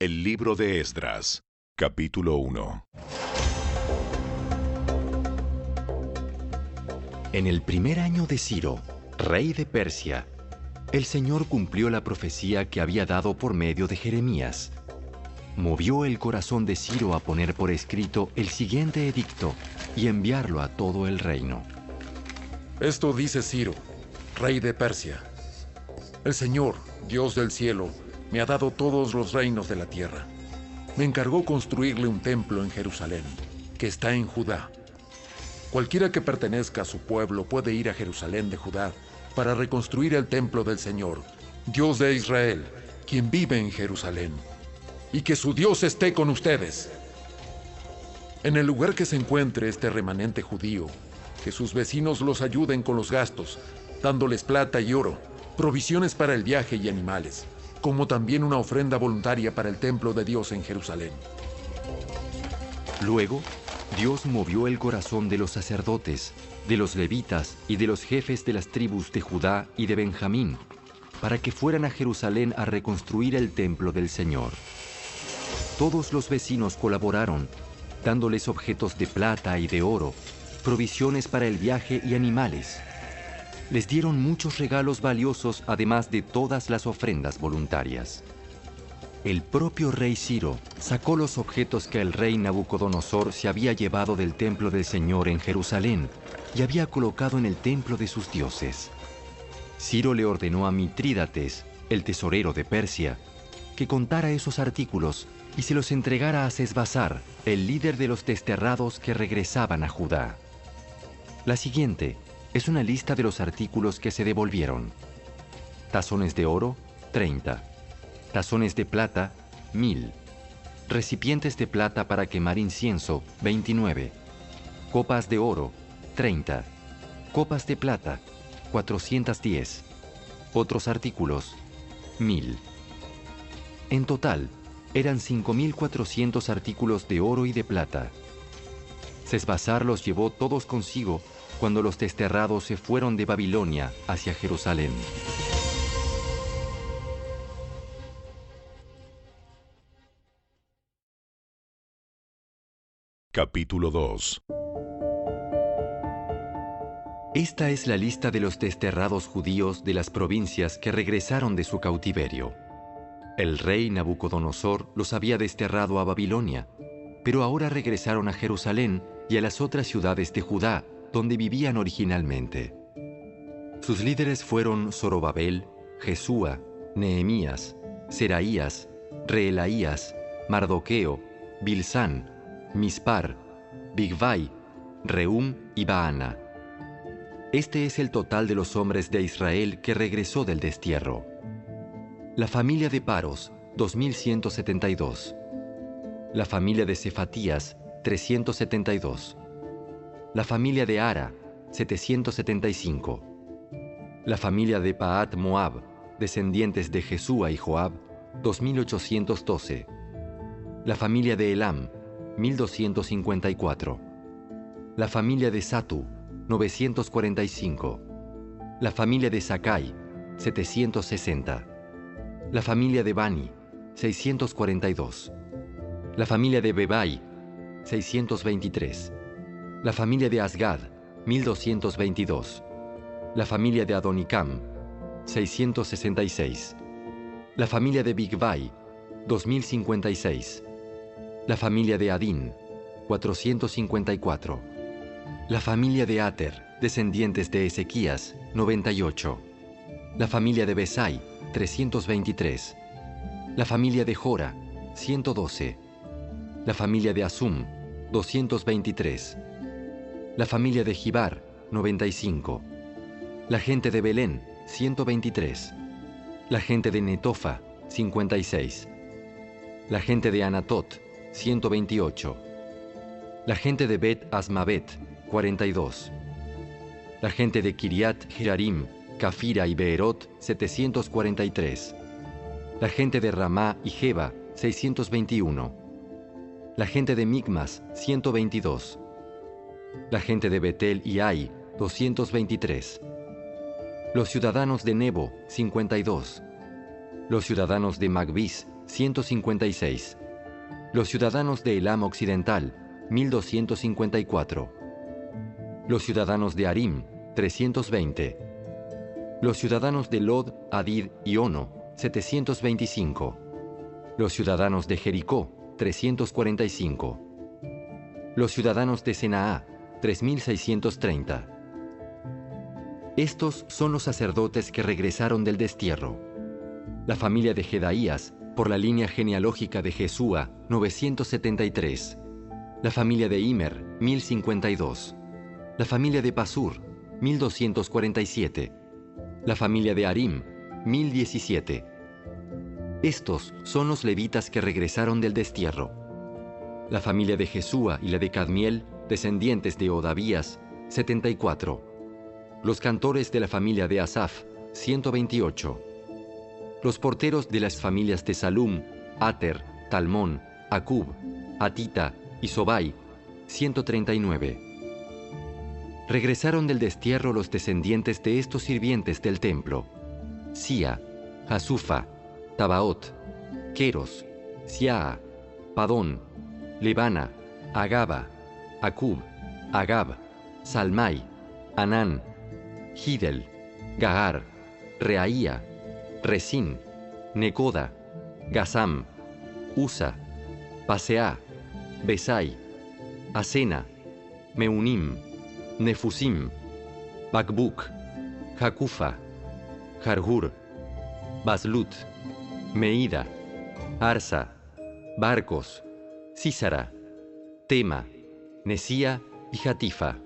El libro de Esdras, capítulo 1. En el primer año de Ciro, rey de Persia, el Señor cumplió la profecía que había dado por medio de Jeremías. Movió el corazón de Ciro a poner por escrito el siguiente edicto y enviarlo a todo el reino. Esto dice Ciro, rey de Persia. El Señor, Dios del cielo, me ha dado todos los reinos de la tierra. Me encargó construirle un templo en Jerusalén, que está en Judá. Cualquiera que pertenezca a su pueblo puede ir a Jerusalén de Judá para reconstruir el templo del Señor, Dios de Israel, quien vive en Jerusalén. Y que su Dios esté con ustedes. En el lugar que se encuentre este remanente judío, que sus vecinos los ayuden con los gastos, dándoles plata y oro, provisiones para el viaje y animales, como también una ofrenda voluntaria para el templo de Dios en Jerusalén. Luego, Dios movió el corazón de los sacerdotes, de los levitas y de los jefes de las tribus de Judá y de Benjamín, para que fueran a Jerusalén a reconstruir el templo del Señor. Todos los vecinos colaboraron, dándoles objetos de plata y de oro, provisiones para el viaje y animales. Les dieron muchos regalos valiosos, además de todas las ofrendas voluntarias. El propio rey Ciro sacó los objetos que el rey Nabucodonosor se había llevado del templo del Señor en Jerusalén y había colocado en el templo de sus dioses. Ciro le ordenó a Mitrídates, el tesorero de Persia, que contara esos artículos y se los entregara a Sesbazar, el líder de los desterrados que regresaban a Judá. La siguiente es una lista de los artículos que se devolvieron. Tazones de oro, 30. Tazones de plata, 1000. Recipientes de plata para quemar incienso, 29. Copas de oro, 30. Copas de plata, 410. Otros artículos, 1000. En total, eran 5.400 artículos de oro y de plata. Sesbazar los llevó todos consigo cuando los desterrados se fueron de Babilonia hacia Jerusalén. Capítulo 2. Esta es la lista de los desterrados judíos de las provincias que regresaron de su cautiverio. El rey Nabucodonosor los había desterrado a Babilonia, pero ahora regresaron a Jerusalén y a las otras ciudades de Judá, donde vivían originalmente. Sus líderes fueron Zorobabel, Jesúa, Nehemías, Seraías, Reelaías, Mardoqueo, Bilsán, Mispar, Bigvai, Rehum y Baana. Este es el total de los hombres de Israel que regresó del destierro. La familia de Paros, 2172. La familia de Cefatías, 372. La familia de Ara, 775. La familia de Pahat Moab, descendientes de Jesúa y Joab, 2812. La familia de Elam, 1254. La familia de Satu, 945. La familia de Sakai, 760. La familia de Bani, 642. La familia de Bebai, 623. La familia de Asgad, 1222. La familia de Adonicam, 666. La familia de Bigvai, 2056. La familia de Adín, 454. La familia de Ater, descendientes de Ezequías, 98. La familia de Besai, 323. La familia de Jora, 112. La familia de Asum, 223. La familia de Gibar, 95. La gente de Belén, 123. La gente de Netofa, 56. La gente de Anatot, 128. La gente de Bet Asmavet, 42. La gente de Kiriat Jearim, Cafira y Beerot, 743. La gente de Ramá y Jeba, 621. La gente de Micmas, 122. La gente de Betel y Ai, 223. Los ciudadanos de Nebo, 52. Los ciudadanos de Magbis, 156. Los ciudadanos de Elam Occidental, 1254. Los ciudadanos de Arim, 320. Los ciudadanos de Lod, Hadid y Ono, 725. Los ciudadanos de Jericó, 345. Los ciudadanos de Senaá, 3630. Estos son los sacerdotes que regresaron del destierro. La familia de Jedaías, por la línea genealógica de Jesúa, 973. La familia de Imer, 1052. La familia de Pasur, 1247. La familia de Arim, 1017. Estos son los levitas que regresaron del destierro. La familia de Jesúa y la de Cadmiel, descendientes de Odavías, 74. Los cantores de la familia de Asaf, 128. Los porteros de las familias de Salum, Ater, Talmón, Acub, Atita y Sobai, 139. Regresaron del destierro los descendientes de estos sirvientes del templo: Sia, Hasufa, Tabaot, Queros, Siaa, Padón, Lebana, Agaba, Acub, Agab, Salmai, Anán, Gidel, Gahar, Reaía, Resín, Necoda, Gazam, Usa, Paseá, Besai, Asena, Meunim, Nefusim, Bakbuk, Jacufa, Jarhur, Baslut, Meida, Arsa, Barcos, Císara, Tema, Nesía y Jatifa.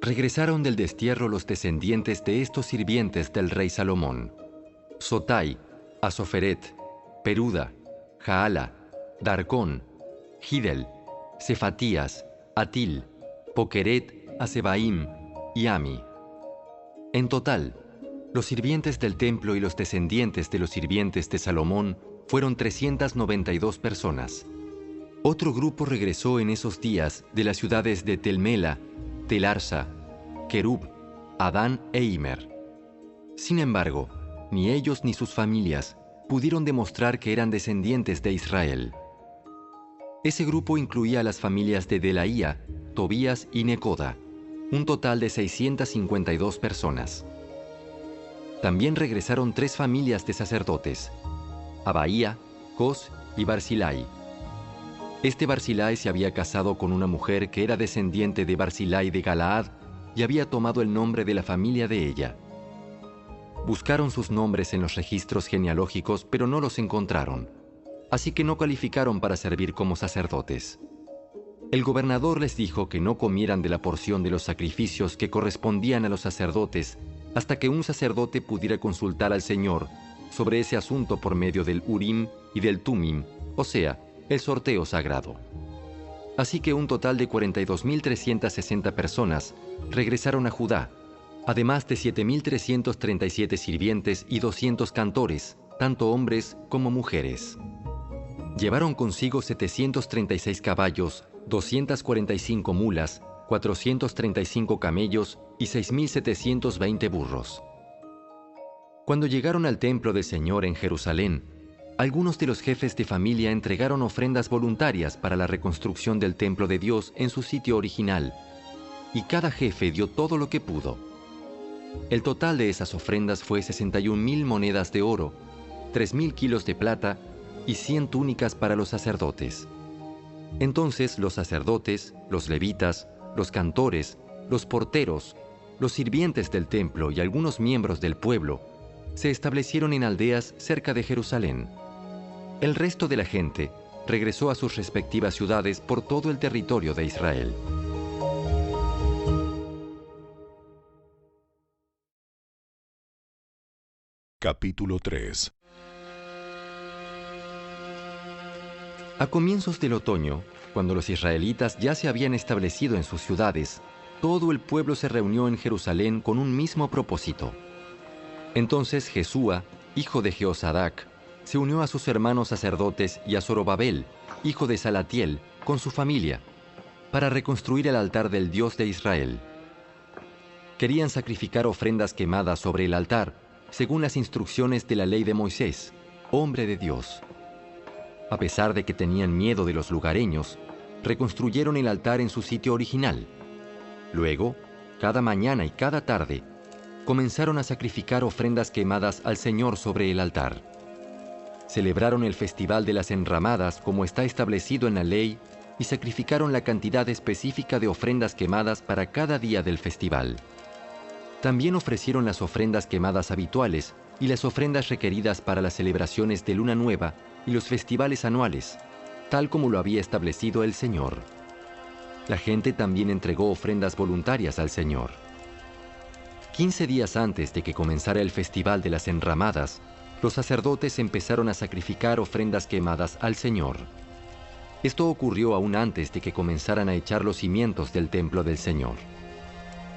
Regresaron del destierro los descendientes de estos sirvientes del rey Salomón: Sotai, Asoferet, Peruda, Jaala, Darcón, Gidel, Cefatías, Atil, Pokeret, Asebaim y Ami. En total, los sirvientes del templo y los descendientes de los sirvientes de Salomón fueron 392 personas. Otro grupo regresó en esos días de las ciudades de Telmela, Telarsa, Kerub, Adán e Imer. Sin embargo, ni ellos ni sus familias pudieron demostrar que eran descendientes de Israel. Ese grupo incluía a las familias de Delaía, Tobías y Necoda, un total de 652 personas. También regresaron 3 familias de sacerdotes: Abaía, Cos y Barzilai. Este Barzilai se había casado con una mujer que era descendiente de Barzilai de Galaad y había tomado el nombre de la familia de ella. Buscaron sus nombres en los registros genealógicos, pero no los encontraron, así que no calificaron para servir como sacerdotes. El gobernador les dijo que no comieran de la porción de los sacrificios que correspondían a los sacerdotes hasta que un sacerdote pudiera consultar al Señor sobre ese asunto por medio del Urim y del Tumim, o sea, el sorteo sagrado. Así que un total de 42.360 personas regresaron a Judá, además de 7.337 sirvientes y 200 cantores, tanto hombres como mujeres. Llevaron consigo 736 caballos, 245 mulas, 435 camellos y 6.720 burros. Cuando llegaron al templo del Señor en Jerusalén, algunos de los jefes de familia entregaron ofrendas voluntarias para la reconstrucción del templo de Dios en su sitio original, y cada jefe dio todo lo que pudo. El total de esas ofrendas fue 61.000 monedas de oro, 3.000 kilos de plata y 100 túnicas para los sacerdotes. Entonces los sacerdotes, los levitas, los cantores, los porteros, los sirvientes del templo y algunos miembros del pueblo se establecieron en aldeas cerca de Jerusalén. El resto de la gente regresó a sus respectivas ciudades por todo el territorio de Israel. Capítulo 3. A comienzos del otoño, cuando los israelitas ya se habían establecido en sus ciudades, todo el pueblo se reunió en Jerusalén con un mismo propósito. Entonces Jesúa, hijo de Jehosadac, se unió a sus hermanos sacerdotes y a Zorobabel, hijo de Salatiel, con su familia, para reconstruir el altar del Dios de Israel. Querían sacrificar ofrendas quemadas sobre el altar, según las instrucciones de la ley de Moisés, hombre de Dios. A pesar de que tenían miedo de los lugareños, reconstruyeron el altar en su sitio original. Luego, cada mañana y cada tarde, comenzaron a sacrificar ofrendas quemadas al Señor sobre el altar. Celebraron el Festival de las Enramadas como está establecido en la ley y sacrificaron la cantidad específica de ofrendas quemadas para cada día del festival. También ofrecieron las ofrendas quemadas habituales y las ofrendas requeridas para las celebraciones de Luna Nueva y los festivales anuales, tal como lo había establecido el Señor. La gente también entregó ofrendas voluntarias al Señor. 15 días antes de que comenzara el Festival de las Enramadas, los sacerdotes empezaron a sacrificar ofrendas quemadas al Señor. Esto ocurrió aún antes de que comenzaran a echar los cimientos del templo del Señor.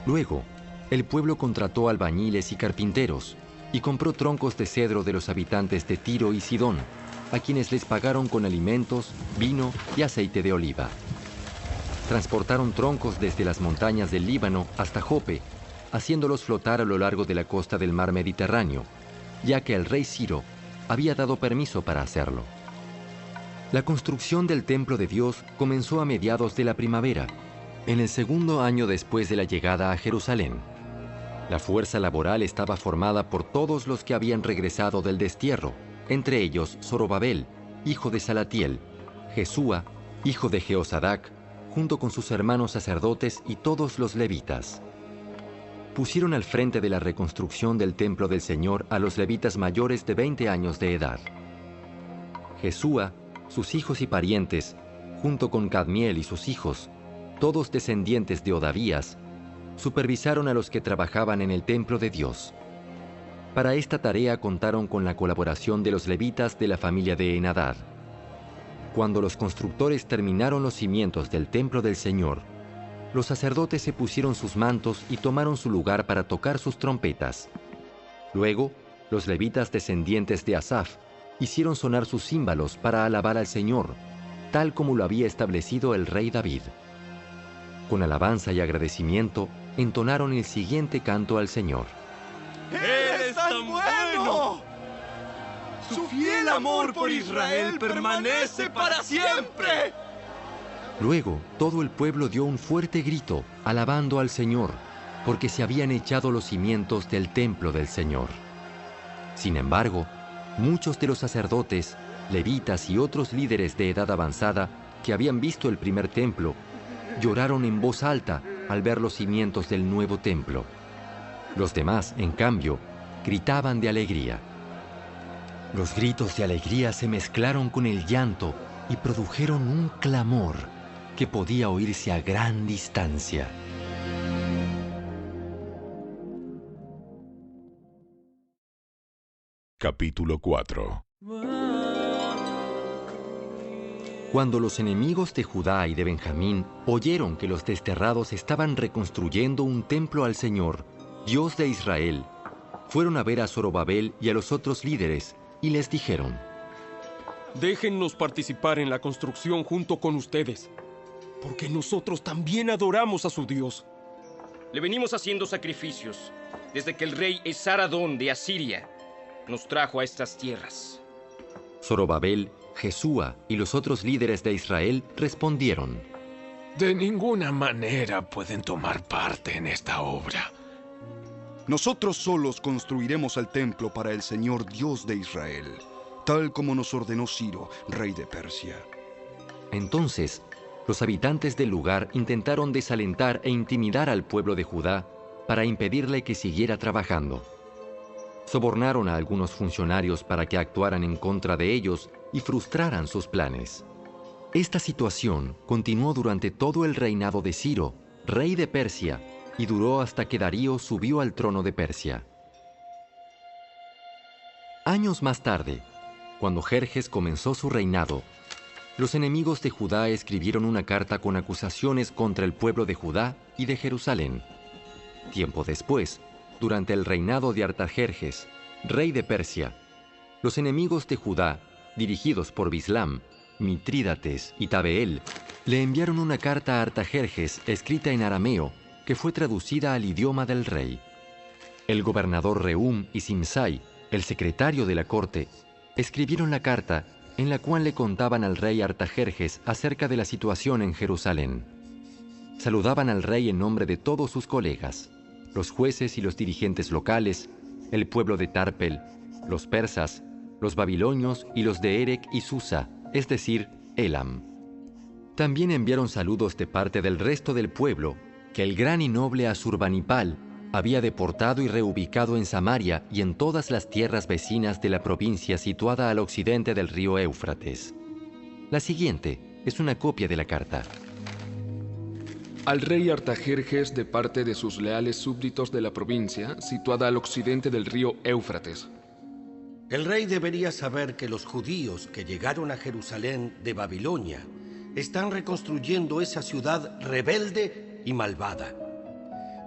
Luego, el pueblo contrató albañiles y carpinteros y compró troncos de cedro de los habitantes de Tiro y Sidón, a quienes les pagaron con alimentos, vino y aceite de oliva. Transportaron troncos desde las montañas del Líbano hasta Jope, haciéndolos flotar a lo largo de la costa del mar Mediterráneo, ya que el rey Ciro había dado permiso para hacerlo. La construcción del templo de Dios comenzó a mediados de la primavera, en el segundo año después de la llegada a Jerusalén. La fuerza laboral estaba formada por todos los que habían regresado del destierro, entre ellos Zorobabel, hijo de Salatiel, Jesúa, hijo de Jeosadac, junto con sus hermanos sacerdotes y todos los levitas. Pusieron al frente de la reconstrucción del templo del Señor a los levitas mayores de 20 años de edad. Jesúa, sus hijos y parientes, junto con Cadmiel y sus hijos, todos descendientes de Odavías, supervisaron a los que trabajaban en el templo de Dios. Para esta tarea contaron con la colaboración de los levitas de la familia de Henadad. Cuando los constructores terminaron los cimientos del templo del Señor, los sacerdotes se pusieron sus mantos y tomaron su lugar para tocar sus trompetas. Luego, los levitas descendientes de Asaf hicieron sonar sus címbalos para alabar al Señor, tal como lo había establecido el rey David. Con alabanza y agradecimiento, entonaron el siguiente canto al Señor. ¡Eres tan bueno! ¡Su fiel amor por Israel permanece para siempre! Luego, todo el pueblo dio un fuerte grito, alabando al Señor, porque se habían echado los cimientos del templo del Señor. Sin embargo, muchos de los sacerdotes, levitas y otros líderes de edad avanzada que habían visto el primer templo, lloraron en voz alta al ver los cimientos del nuevo templo. Los demás, en cambio, gritaban de alegría. Los gritos de alegría se mezclaron con el llanto y produjeron un clamor que podía oírse a gran distancia. Capítulo 4. Cuando los enemigos de Judá y de Benjamín oyeron que los desterrados estaban reconstruyendo un templo al Señor, Dios de Israel, fueron a ver a Zorobabel y a los otros líderes y les dijeron: Déjennos participar en la construcción junto con ustedes, porque nosotros también adoramos a su Dios. Le venimos haciendo sacrificios desde que el rey Esaradón de Asiria nos trajo a estas tierras. Zorobabel, Jesúa y los otros líderes de Israel respondieron: De ninguna manera pueden tomar parte en esta obra. Nosotros solos construiremos el templo para el Señor Dios de Israel, tal como nos ordenó Ciro, rey de Persia. Entonces, los habitantes del lugar intentaron desalentar e intimidar al pueblo de Judá para impedirle que siguiera trabajando. Sobornaron a algunos funcionarios para que actuaran en contra de ellos y frustraran sus planes. Esta situación continuó durante todo el reinado de Ciro, rey de Persia, y duró hasta que Darío subió al trono de Persia. Años más tarde, cuando Jerjes comenzó su reinado, los enemigos de Judá escribieron una carta con acusaciones contra el pueblo de Judá y de Jerusalén. Tiempo después, durante el reinado de Artajerjes, rey de Persia, los enemigos de Judá, dirigidos por Bislam, Mitrídates y Tabeel, le enviaron una carta a Artajerjes escrita en arameo que fue traducida al idioma del rey. El gobernador Rehum y Simsai, el secretario de la corte, escribieron la carta en la cual le contaban al rey Artajerjes acerca de la situación en Jerusalén. Saludaban al rey en nombre de todos sus colegas, los jueces y los dirigentes locales, el pueblo de Tarpel, los persas, los babilonios y los de Erec y Susa, es decir, Elam. También enviaron saludos de parte del resto del pueblo, que el gran y noble Asurbanipal había deportado y reubicado en Samaria y en todas las tierras vecinas de la provincia situada al occidente del río Éufrates. La siguiente es una copia de la carta. Al rey Artajerjes de parte de sus leales súbditos de la provincia situada al occidente del río Éufrates. El rey debería saber que los judíos que llegaron a Jerusalén de Babilonia están reconstruyendo esa ciudad rebelde y malvada.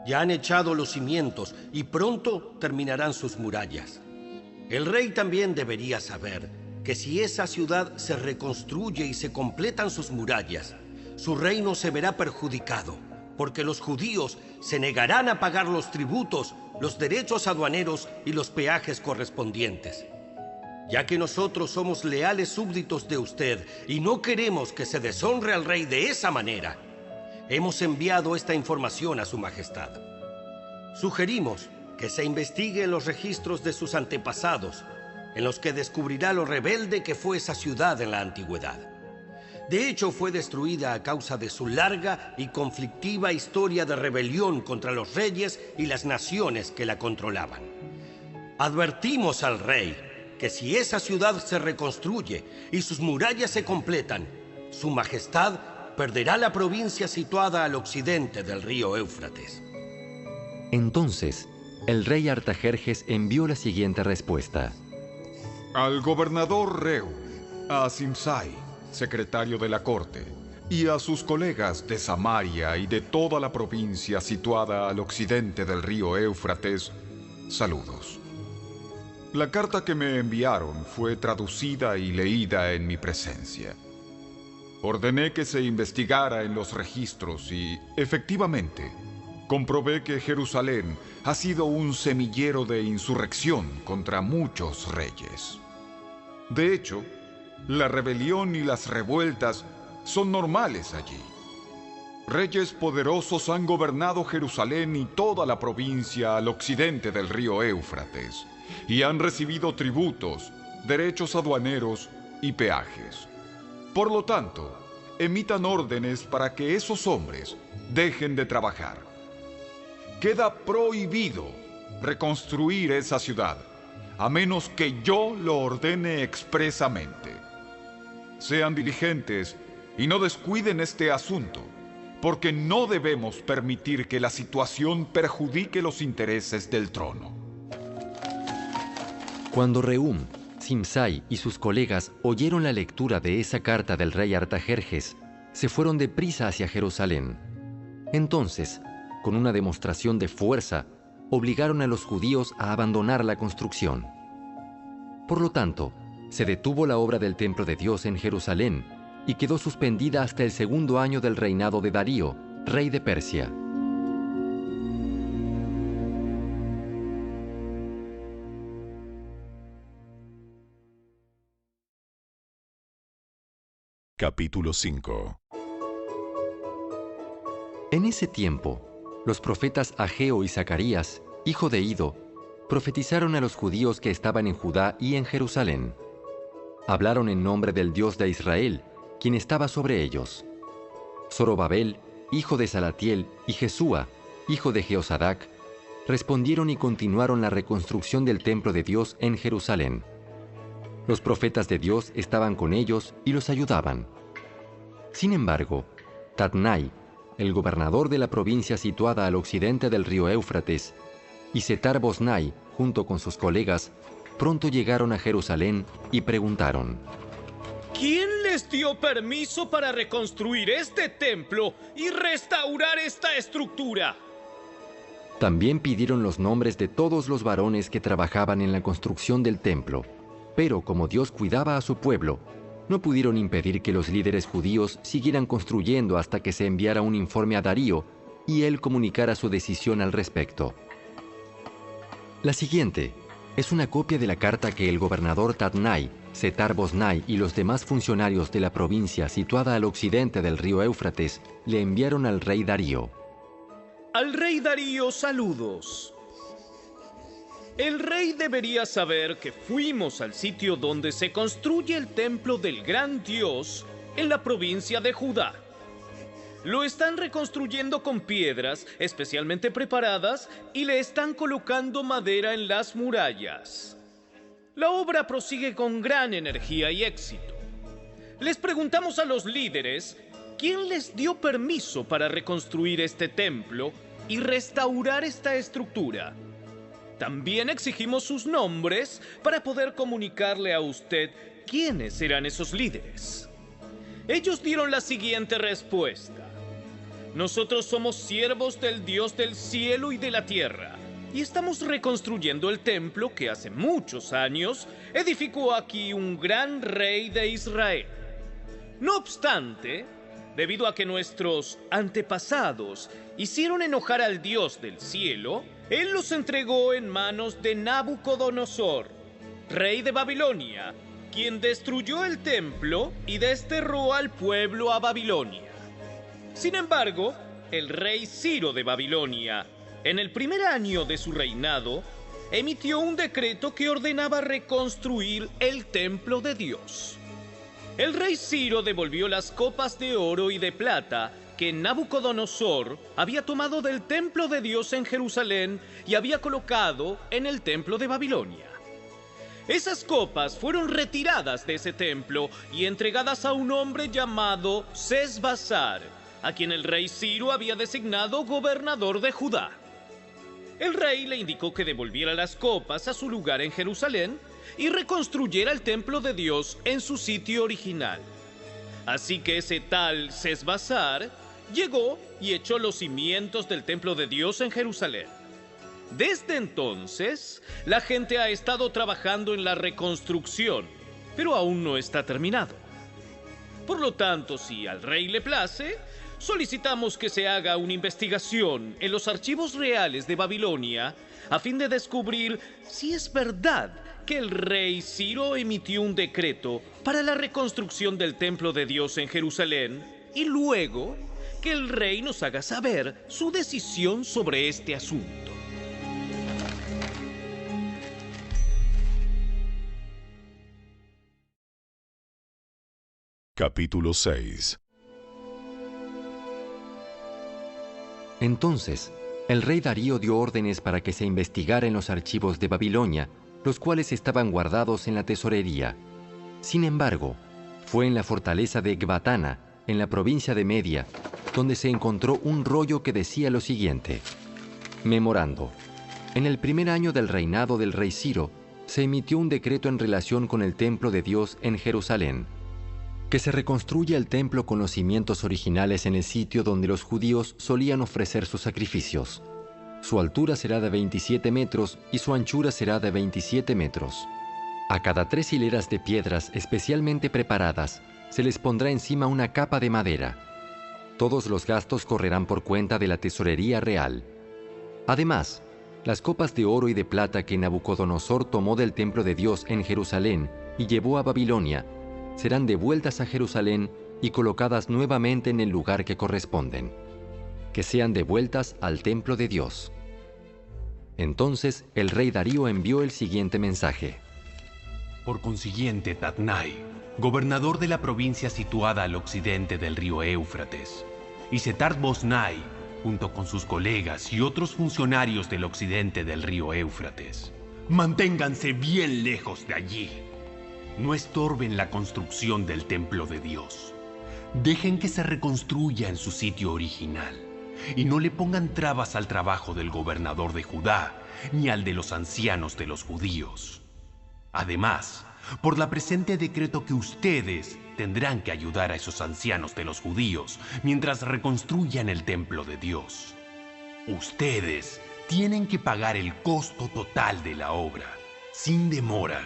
Ya han echado los cimientos y pronto terminarán sus murallas. El rey también debería saber que si esa ciudad se reconstruye y se completan sus murallas, su reino se verá perjudicado, porque los judíos se negarán a pagar los tributos, los derechos aduaneros y los peajes correspondientes. Ya que nosotros somos leales súbditos de usted y no queremos que se deshonre al rey de esa manera, hemos enviado esta información a su majestad. Sugerimos que se investigue los registros de sus antepasados, en los que descubrirá lo rebelde que fue esa ciudad en la antigüedad. De hecho, fue destruida a causa de su larga y conflictiva historia de rebelión contra los reyes y las naciones que la controlaban. Advertimos al rey que si esa ciudad se reconstruye y sus murallas se completan, su majestad perderá la provincia situada al occidente del río Éufrates. Entonces, el rey Artajerjes envió la siguiente respuesta. Al gobernador Rehum, a Simsai, secretario de la corte, y a sus colegas de Samaria y de toda la provincia situada al occidente del río Éufrates, saludos. La carta que me enviaron fue traducida y leída en mi presencia. Ordené que se investigara en los registros y, efectivamente, comprobé que Jerusalén ha sido un semillero de insurrección contra muchos reyes. De hecho, la rebelión y las revueltas son normales allí. Reyes poderosos han gobernado Jerusalén y toda la provincia al occidente del río Éufrates, y han recibido tributos, derechos aduaneros y peajes. Por lo tanto, emitan órdenes para que esos hombres dejen de trabajar. Queda prohibido reconstruir esa ciudad, a menos que yo lo ordene expresamente. Sean diligentes y no descuiden este asunto, porque no debemos permitir que la situación perjudique los intereses del trono. Cuando Rehum, Simsai y sus colegas oyeron la lectura de esa carta del rey Artajerjes, se fueron deprisa hacia Jerusalén. Entonces, con una demostración de fuerza, obligaron a los judíos a abandonar la construcción. Por lo tanto, se detuvo la obra del templo de Dios en Jerusalén y quedó suspendida hasta el segundo año del reinado de Darío, rey de Persia. Capítulo 5. En ese tiempo, los profetas Ageo y Zacarías, hijo de Ido, profetizaron a los judíos que estaban en Judá y en Jerusalén. Hablaron en nombre del Dios de Israel, quien estaba sobre ellos. Zorobabel, hijo de Salatiel, y Jesúa, hijo de Jeosadac, respondieron y continuaron la reconstrucción del templo de Dios en Jerusalén. Los profetas de Dios estaban con ellos y los ayudaban. Sin embargo, Tatnai, el gobernador de la provincia situada al occidente del río Éufrates, y Setar-Boznai, junto con sus colegas, pronto llegaron a Jerusalén y preguntaron: ¿Quién les dio permiso para reconstruir este templo y restaurar esta estructura? También pidieron los nombres de todos los varones que trabajaban en la construcción del templo, pero como Dios cuidaba a su pueblo, no pudieron impedir que los líderes judíos siguieran construyendo hasta que se enviara un informe a Darío y él comunicara su decisión al respecto. La siguiente es una copia de la carta que el gobernador Tatnai, Setar-Bosnai y los demás funcionarios de la provincia situada al occidente del río Éufrates le enviaron al rey Darío. Al rey Darío, saludos. El rey debería saber que fuimos al sitio donde se construye el templo del gran Dios en la provincia de Judá. Lo están reconstruyendo con piedras especialmente preparadas y le están colocando madera en las murallas. La obra prosigue con gran energía y éxito. Les preguntamos a los líderes quién les dio permiso para reconstruir este templo y restaurar esta estructura. También exigimos sus nombres para poder comunicarle a usted quiénes eran esos líderes. Ellos dieron la siguiente respuesta: nosotros somos siervos del Dios del cielo y de la tierra, y estamos reconstruyendo el templo que hace muchos años edificó aquí un gran rey de Israel. No obstante, debido a que nuestros antepasados hicieron enojar al Dios del cielo, Él los entregó en manos de Nabucodonosor, rey de Babilonia, quien destruyó el templo y desterró al pueblo a Babilonia. Sin embargo, el rey Ciro de Babilonia, en el primer año de su reinado, emitió un decreto que ordenaba reconstruir el templo de Dios. El rey Ciro devolvió las copas de oro y de plata que Nabucodonosor había tomado del templo de Dios en Jerusalén y había colocado en el templo de Babilonia. Esas copas fueron retiradas de ese templo y entregadas a un hombre llamado Sesbazar, a quien el rey Ciro había designado gobernador de Judá. El rey le indicó que devolviera las copas a su lugar en Jerusalén y reconstruyera el templo de Dios en su sitio original. Así que ese tal Sesbazar llegó y echó los cimientos del templo de Dios en Jerusalén. Desde entonces, la gente ha estado trabajando en la reconstrucción, pero aún no está terminado. Por lo tanto, si al rey le place, solicitamos que se haga una investigación en los archivos reales de Babilonia a fin de descubrir si es verdad que el rey Ciro emitió un decreto para la reconstrucción del templo de Dios en Jerusalén y luego que el rey nos haga saber su decisión sobre este asunto. Capítulo 6. Entonces, el rey Darío dio órdenes para que se investigara en los archivos de Babilonia, los cuales estaban guardados en la tesorería. Sin embargo, fue en la fortaleza de Ecbatana, en la provincia de Media, donde se encontró un rollo que decía lo siguiente: Memorando. En el primer año del reinado del rey Ciro, se emitió un decreto en relación con el templo de Dios en Jerusalén. Que se reconstruya el templo con los cimientos originales en el sitio donde los judíos solían ofrecer sus sacrificios. Su altura será de 27 metros y su anchura será de 27 metros. A cada 3 hileras de piedras especialmente preparadas se les pondrá encima una capa de madera. Todos los gastos correrán por cuenta de la tesorería real. Además, las copas de oro y de plata que Nabucodonosor tomó del templo de Dios en Jerusalén y llevó a Babilonia serán devueltas a Jerusalén y colocadas nuevamente en el lugar que corresponden. Que sean devueltas al templo de Dios. Entonces el rey Darío envió el siguiente mensaje. Por consiguiente, Tatnai, gobernador de la provincia situada al occidente del río Éufrates, y Setar-Bosnai, junto con sus colegas y otros funcionarios del occidente del río Éufrates, manténganse bien lejos de allí. No estorben la construcción del templo de Dios. Dejen que se reconstruya en su sitio original y no le pongan trabas al trabajo del gobernador de Judá ni al de los ancianos de los judíos. Además, por la presente decreto que ustedes tendrán que ayudar a esos ancianos de los judíos mientras reconstruyan el templo de Dios. Ustedes tienen que pagar el costo total de la obra, sin demora,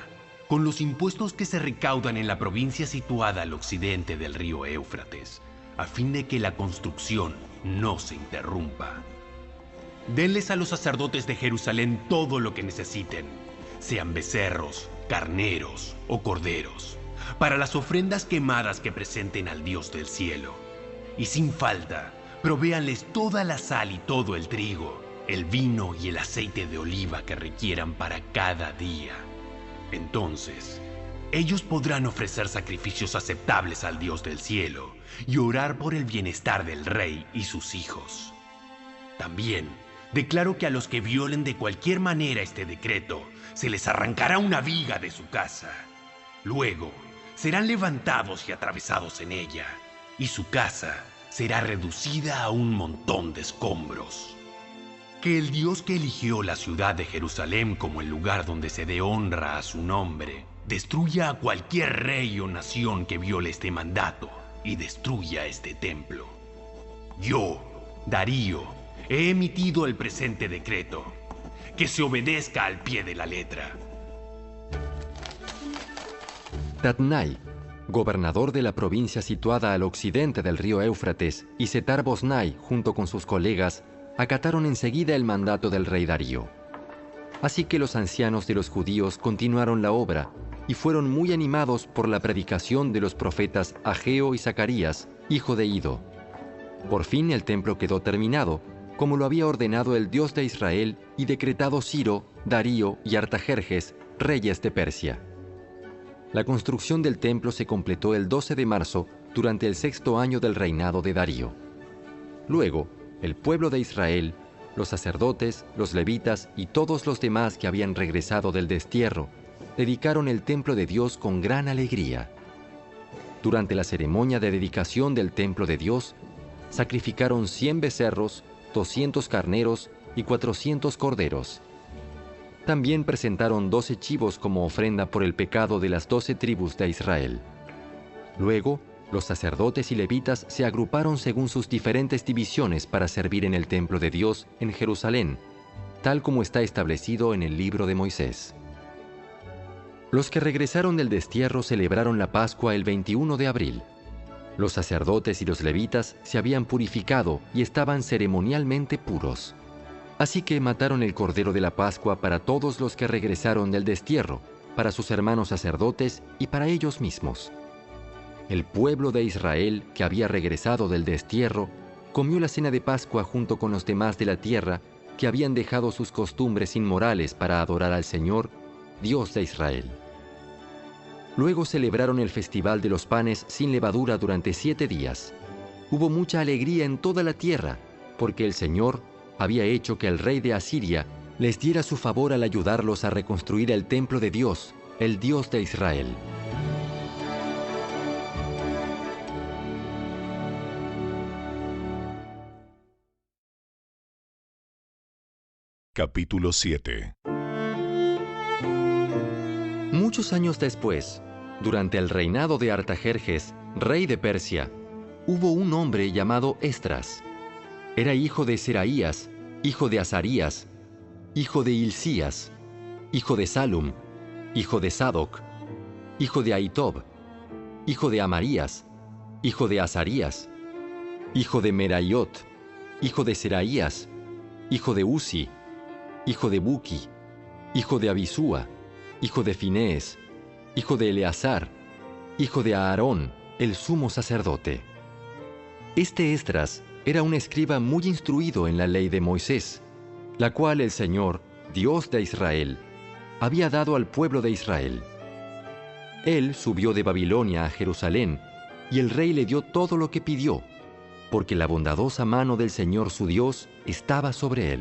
con los impuestos que se recaudan en la provincia situada al occidente del río Éufrates, a fin de que la construcción no se interrumpa. denles a los sacerdotes de Jerusalén todo lo que necesiten, sean becerros, carneros o corderos, para las ofrendas quemadas que presenten al Dios del cielo. Y sin falta, provéanles toda la sal y todo el trigo, el vino y el aceite de oliva que requieran para cada día. Entonces, ellos podrán ofrecer sacrificios aceptables al Dios del cielo y orar por el bienestar del rey y sus hijos. También declaro que a los que violen de cualquier manera este decreto, se les arrancará una viga de su casa. Luego, serán levantados y atravesados en ella, y su casa será reducida a un montón de escombros. Que el Dios que eligió la ciudad de Jerusalén como el lugar donde se dé honra a su nombre, destruya a cualquier rey o nación que viole este mandato y destruya este templo. Yo, Darío, he emitido el presente decreto. Que se obedezca al pie de la letra. Tatnai, gobernador de la provincia situada al occidente del río Éufrates, y Setar-Boznai, junto con sus colegas, acataron enseguida el mandato del rey Darío. Así que los ancianos de los judíos continuaron la obra y fueron muy animados por la predicación de los profetas Ageo y Zacarías, hijo de Ido. Por fin el templo quedó terminado, como lo había ordenado el Dios de Israel y decretado Ciro, Darío y Artajerjes, reyes de Persia. La construcción del templo se completó el 12 de marzo durante el 6º año del reinado de Darío. Luego, el pueblo de Israel, los sacerdotes, los levitas y todos los demás que habían regresado del destierro, dedicaron el templo de Dios con gran alegría. Durante la ceremonia de dedicación del templo de Dios, sacrificaron 100 becerros, 200 carneros y 400 corderos. También presentaron 12 chivos como ofrenda por el pecado de las 12 tribus de Israel. Luego, los sacerdotes y levitas se agruparon según sus diferentes divisiones para servir en el templo de Dios en Jerusalén, tal como está establecido en el libro de Moisés. Los que regresaron del destierro celebraron la Pascua el 21 de abril. Los sacerdotes y los levitas se habían purificado y estaban ceremonialmente puros. Así que mataron el cordero de la Pascua para todos los que regresaron del destierro, para sus hermanos sacerdotes y para ellos mismos. El pueblo de Israel, que había regresado del destierro, comió la cena de Pascua junto con los demás de la tierra que habían dejado sus costumbres inmorales para adorar al Señor, Dios de Israel. Luego celebraron el festival de los panes sin levadura durante 7 días. Hubo mucha alegría en toda la tierra, porque el Señor había hecho que el rey de Asiria les diera su favor al ayudarlos a reconstruir el templo de Dios, el Dios de Israel. Capítulo 7. Muchos años después, durante el reinado de Artajerjes, rey de Persia, hubo un hombre llamado Esdras. Era hijo de Seraías, hijo de Azarías, hijo de Hilcías, hijo de Salum, hijo de Sadoc, hijo de Ahitob, hijo de Amarías, hijo de Azarías, hijo de Meraiot, hijo de Seraías, hijo de Uzi, hijo de Buki, hijo de Abisúa, hijo de Finees, hijo de Eleazar, hijo de Aarón, el sumo sacerdote. Este Esdras era un escriba muy instruido en la ley de Moisés, la cual el Señor, Dios de Israel, había dado al pueblo de Israel. Él subió de Babilonia a Jerusalén, y el rey le dio todo lo que pidió, porque la bondadosa mano del Señor su Dios estaba sobre él.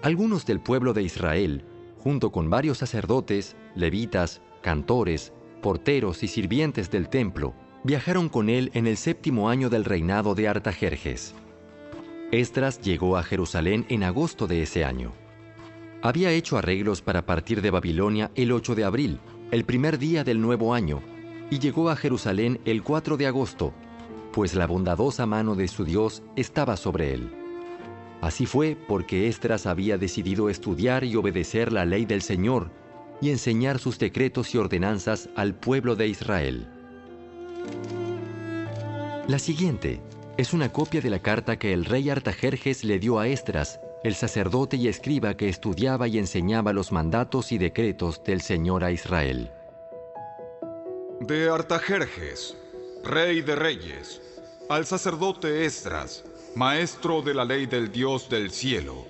Algunos del pueblo de Israel, junto con varios sacerdotes, levitas, cantores, porteros y sirvientes del templo, viajaron con él en el 7º año del reinado de Artajerjes. Esdras llegó a Jerusalén en agosto de ese año. Había hecho arreglos para partir de Babilonia el 8 de abril, el primer día del nuevo año, y llegó a Jerusalén el 4 de agosto, pues la bondadosa mano de su Dios estaba sobre él. Así fue porque Esdras había decidido estudiar y obedecer la ley del Señor y enseñar sus decretos y ordenanzas al pueblo de Israel. La siguiente es una copia de la carta que el rey Artajerjes le dio a Esdras el sacerdote y escriba que estudiaba y enseñaba los mandatos y decretos del Señor a Israel. De Artajerjes, rey de reyes, al sacerdote Esdras, maestro de la ley del Dios del cielo,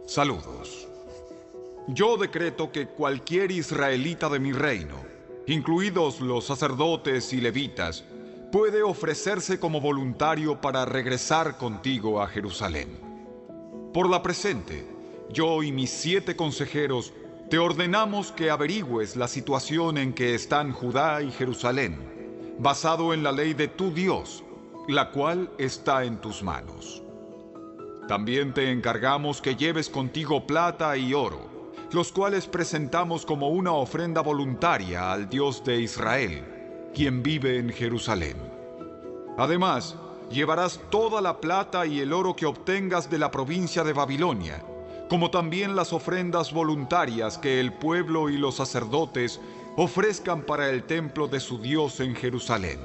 saludos. Yo decreto que cualquier israelita de mi reino, incluidos los sacerdotes y levitas, puede ofrecerse como voluntario para regresar contigo a Jerusalén. Por la presente, yo y mis 7 consejeros te ordenamos que averigües la situación en que están Judá y Jerusalén, basado en la ley de tu Dios, la cual está en tus manos. También te encargamos que lleves contigo plata y oro, los cuales presentamos como una ofrenda voluntaria al Dios de Israel, quien vive en Jerusalén. Además, llevarás toda la plata y el oro que obtengas de la provincia de Babilonia, como también las ofrendas voluntarias que el pueblo y los sacerdotes ofrezcan para el templo de su Dios en Jerusalén.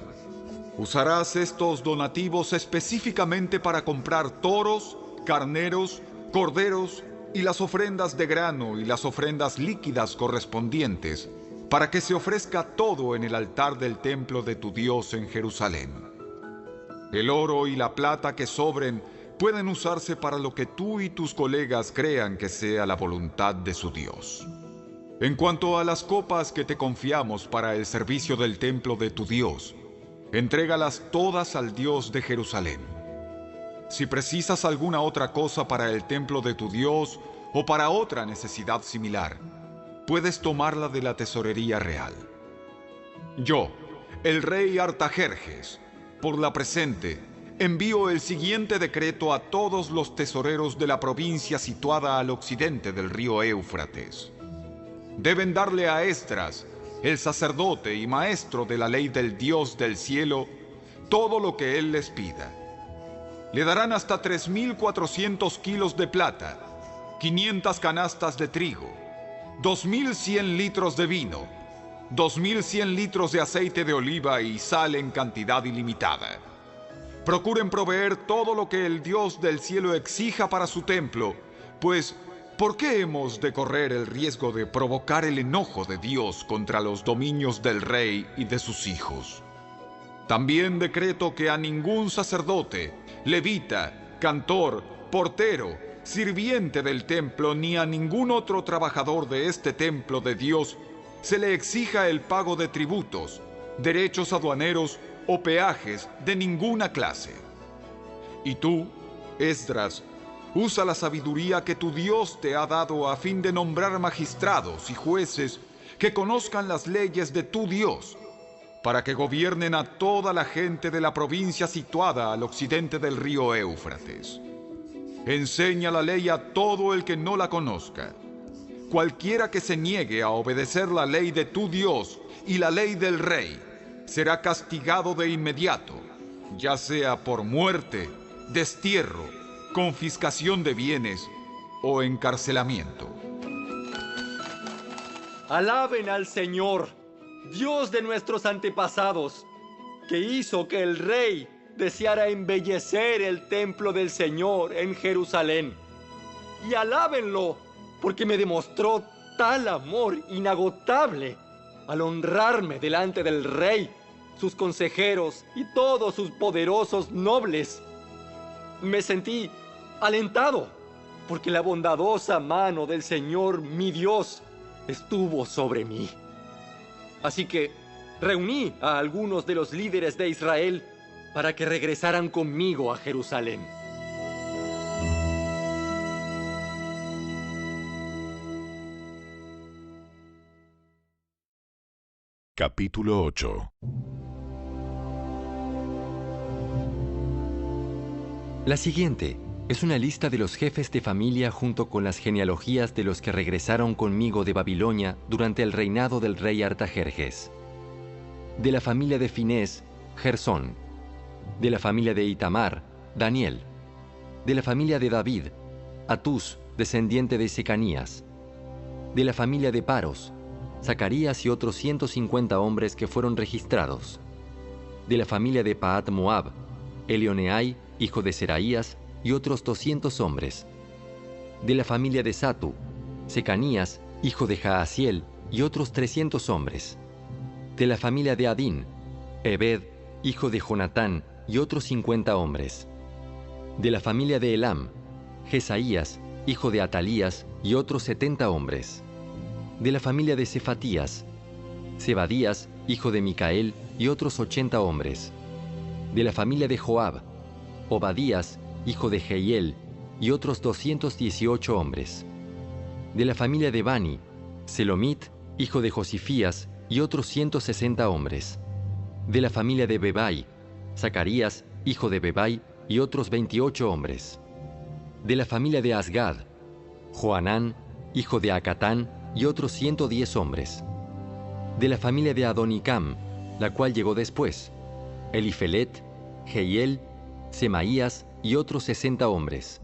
Usarás estos donativos específicamente para comprar toros, carneros, corderos y las ofrendas de grano y las ofrendas líquidas correspondientes, para que se ofrezca todo en el altar del templo de tu Dios en Jerusalén. El oro y la plata que sobren pueden usarse para lo que tú y tus colegas crean que sea la voluntad de su Dios. En cuanto a las copas que te confiamos para el servicio del templo de tu Dios, entrégalas todas al Dios de Jerusalén. Si precisas alguna otra cosa para el templo de tu Dios o para otra necesidad similar, puedes tomarla de la tesorería real. Yo, el rey Artajerjes, por la presente, envío el siguiente decreto a todos los tesoreros de la provincia situada al occidente del río Éufrates. Deben darle a Esdras, el sacerdote y maestro de la ley del Dios del cielo, todo lo que él les pida. Le darán hasta 3.400 kilos de plata, 500 canastas de trigo, 2.100 litros de vino, 2.100 litros de aceite de oliva y sal en cantidad ilimitada. Procuren proveer todo lo que el Dios del cielo exija para su templo, pues ¿por qué hemos de correr el riesgo de provocar el enojo de Dios contra los dominios del rey y de sus hijos? También decreto que a ningún sacerdote, levita, cantor, portero, sirviente del templo, ni a ningún otro trabajador de este templo de Dios se le exija el pago de tributos, derechos aduaneros o peajes de ninguna clase. Y tú, Esdras, usa la sabiduría que tu Dios te ha dado a fin de nombrar magistrados y jueces que conozcan las leyes de tu Dios, para que gobiernen a toda la gente de la provincia situada al occidente del río Éufrates. Enseña la ley a todo el que no la conozca. Cualquiera que se niegue a obedecer la ley de tu Dios y la ley del rey será castigado de inmediato, ya sea por muerte, destierro, confiscación de bienes o encarcelamiento. Alaben al Señor, Dios de nuestros antepasados, que hizo que el rey deseara embellecer el templo del Señor en Jerusalén. Y alábenlo, porque me demostró tal amor inagotable al honrarme delante del rey, sus consejeros y todos sus poderosos nobles. Me sentí alentado, porque la bondadosa mano del Señor, mi Dios, estuvo sobre mí. Así que reuní a algunos de los líderes de Israel para que regresaran conmigo a Jerusalén. Capítulo 8. La siguiente es una lista de los jefes de familia junto con las genealogías de los que regresaron conmigo de Babilonia durante el reinado del rey Artajerjes. De la familia de Finés, Gersón. De la familia de Itamar, Daniel. De la familia de David, Atús, descendiente de Secanías. De la familia de Paros, Zacarías y otros 150 hombres que fueron registrados. De la familia de Pahat Moab, Elioneai, hijo de Seraías, y otros 200 hombres. De la familia de Satu, Secanías, hijo de Jaasiel, y otros 300 hombres. De la familia de Adín, Ebed, hijo de Jonatán, y otros 50 hombres. De la familia de Elam, Jesaías, hijo de Atalías, y otros 70 hombres. De la familia de Cefatías, Zebadías, hijo de Micael, y otros 80 hombres. De la familia de Joab, Obadías, hijo de Jehiel, y otros 218 hombres. De la familia de Bani, Selomit, hijo de Josifías, y otros 160 hombres. De la familia de Bebai, Zacarías, hijo de Bebai, y otros 28 hombres. De la familia de Asgad, Joanán, hijo de Acatán, y otros 110 hombres. De la familia de Adonicam, la cual llegó después, Elifelet, Jehiel, Semaías, y otros 60 hombres.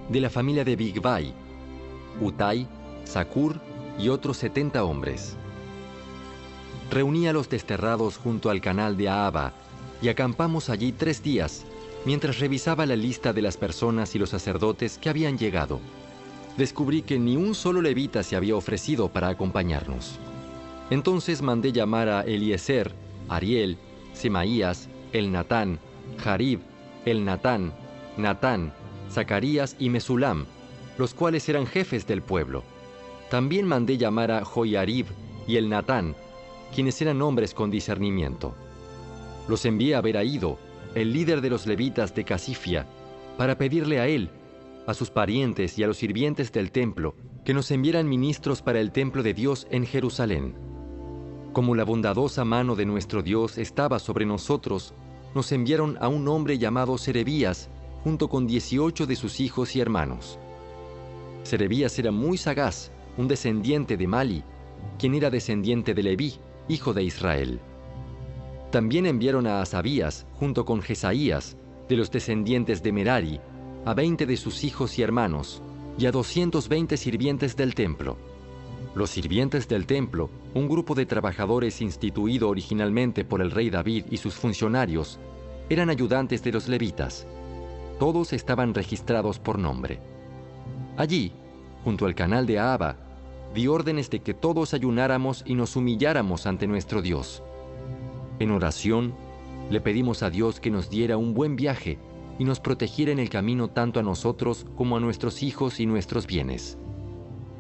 De la familia de Bigvai, Utai, Zacur, y otros 70 hombres. Reuní a los desterrados junto al canal de Ahava, y acampamos allí 3 días, mientras revisaba la lista de las personas y los sacerdotes que habían llegado. Descubrí que ni un solo levita se había ofrecido para acompañarnos. Entonces mandé llamar a Eliezer, Ariel, Semaías, Elnatán, Jarib, Elnatán, Natán, Zacarías y Mesulam, los cuales eran jefes del pueblo. También mandé llamar a Joiarib y Elnatán, quienes eran hombres con discernimiento. Los envié a Beraído, el líder de los levitas de Casifia, para pedirle a él, a sus parientes y a los sirvientes del templo, que nos enviaran ministros para el templo de Dios en Jerusalén. Como la bondadosa mano de nuestro Dios estaba sobre nosotros, nos enviaron a un hombre llamado Serebías, junto con 18 de sus hijos y hermanos. Serebías era muy sagaz, un descendiente de Mali, quien era descendiente de Leví, hijo de Israel. También enviaron a Asabías, junto con Jesaías, de los descendientes de Merari, a 20 de sus hijos y hermanos, y a 220 sirvientes del templo. Los sirvientes del templo, un grupo de trabajadores instituido originalmente por el rey David y sus funcionarios, eran ayudantes de los levitas. Todos estaban registrados por nombre. Allí, junto al canal de Ahava, di órdenes de que todos ayunáramos y nos humilláramos ante nuestro Dios. En oración, le pedimos a Dios que nos diera un buen viaje y nos protegiera en el camino tanto a nosotros como a nuestros hijos y nuestros bienes.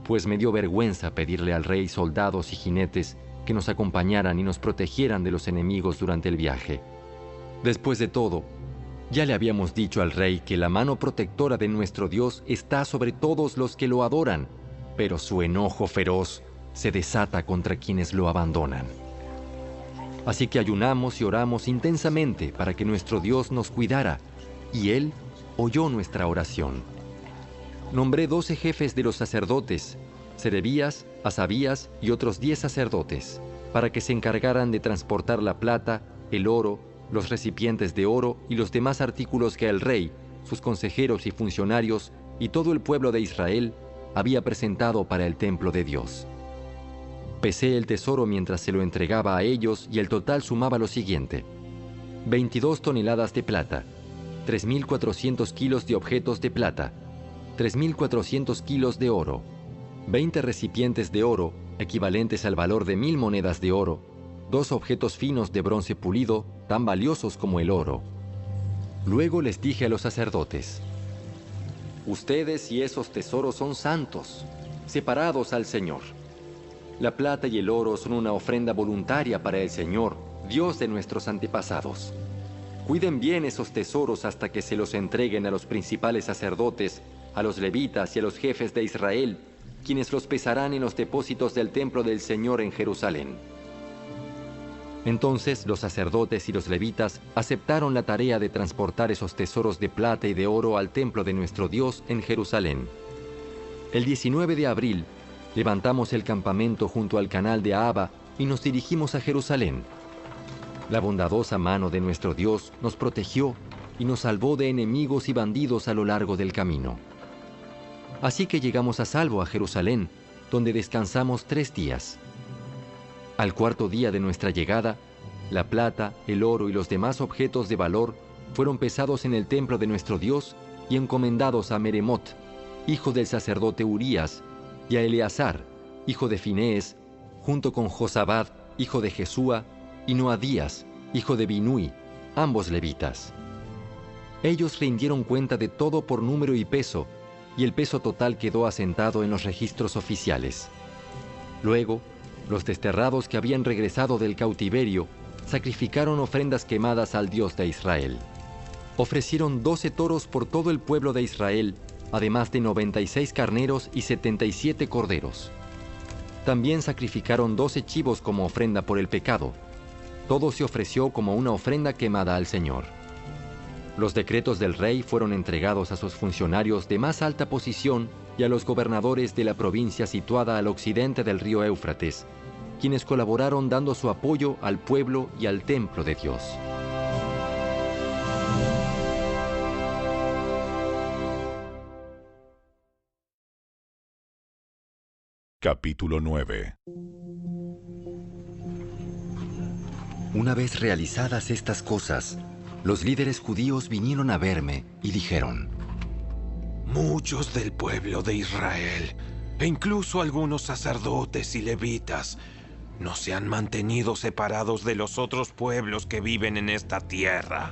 Pues me dio vergüenza pedirle al rey soldados y jinetes que nos acompañaran y nos protegieran de los enemigos durante el viaje. Después de todo, ya le habíamos dicho al rey que la mano protectora de nuestro Dios está sobre todos los que lo adoran, pero su enojo feroz se desata contra quienes lo abandonan. Así que ayunamos y oramos intensamente para que nuestro Dios nos cuidara, y Él oyó nuestra oración. Nombré 12 jefes de los sacerdotes, Serebías, Asabías y otros 10 sacerdotes, para que se encargaran de transportar la plata, el oro, los recipientes de oro y los demás artículos que el rey, sus consejeros y funcionarios y todo el pueblo de Israel había presentado para el templo de Dios. Pesé el tesoro mientras se lo entregaba a ellos y el total sumaba lo siguiente: 22 toneladas de plata, 3.400 kilos de objetos de plata, 3.400 kilos de oro, 20 recipientes de oro, equivalentes al valor de 1.000 monedas de oro, 2 objetos finos de bronce pulido, tan valiosos como el oro. Luego les dije a los sacerdotes: ustedes y esos tesoros son santos, separados al Señor. La plata y el oro son una ofrenda voluntaria para el Señor, Dios de nuestros antepasados. Cuiden bien esos tesoros hasta que se los entreguen a los principales sacerdotes, a los levitas y a los jefes de Israel, quienes los pesarán en los depósitos del templo del Señor en Jerusalén. Entonces los sacerdotes y los levitas aceptaron la tarea de transportar esos tesoros de plata y de oro al templo de nuestro Dios en Jerusalén. El 19 de abril, levantamos el campamento junto al canal de Ahava y nos dirigimos a Jerusalén. La bondadosa mano de nuestro Dios nos protegió y nos salvó de enemigos y bandidos a lo largo del camino. Así que llegamos a salvo a Jerusalén, donde descansamos 3 días. Al 4.º día de nuestra llegada, la plata, el oro y los demás objetos de valor fueron pesados en el templo de nuestro Dios y encomendados a Meremot, hijo del sacerdote Urías, y a Eleazar, hijo de Finés, junto con Josabad, hijo de Jesúa, y Noadías, hijo de Binui, ambos levitas. Ellos rindieron cuenta de todo por número y peso, y el peso total quedó asentado en los registros oficiales. Luego, los desterrados que habían regresado del cautiverio sacrificaron ofrendas quemadas al Dios de Israel. Ofrecieron 12 toros por todo el pueblo de Israel, además de 96 carneros y 77 corderos. También sacrificaron 12 chivos como ofrenda por el pecado. Todo se ofreció como una ofrenda quemada al Señor. Los decretos del rey fueron entregados a sus funcionarios de más alta posición y a los gobernadores de la provincia situada al occidente del río Éufrates, quienes colaboraron dando su apoyo al pueblo y al templo de Dios. Capítulo 9. Una vez realizadas estas cosas, los líderes judíos vinieron a verme y dijeron: Muchos del pueblo de Israel, e incluso algunos sacerdotes y levitas, no se han mantenido separados de los otros pueblos que viven en esta tierra.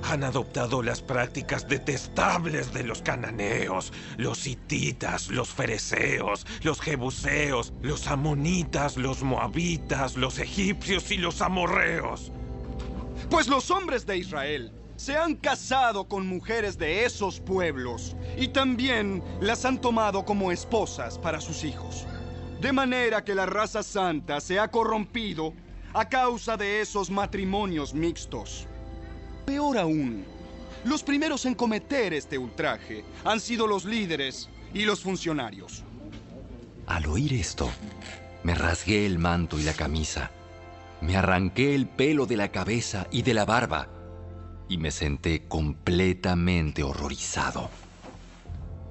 Han adoptado las prácticas detestables de los cananeos, los hititas, los fereceos, los jebuseos, los amonitas, los moabitas, los egipcios y los amorreos. Pues los hombres de Israel se han casado con mujeres de esos pueblos y también las han tomado como esposas para sus hijos. De manera que la raza santa se ha corrompido a causa de esos matrimonios mixtos. Peor aún, los primeros en cometer este ultraje han sido los líderes y los funcionarios. Al oír esto, me rasgué el manto y la camisa, me arranqué el pelo de la cabeza y de la barba, y me senté completamente horrorizado.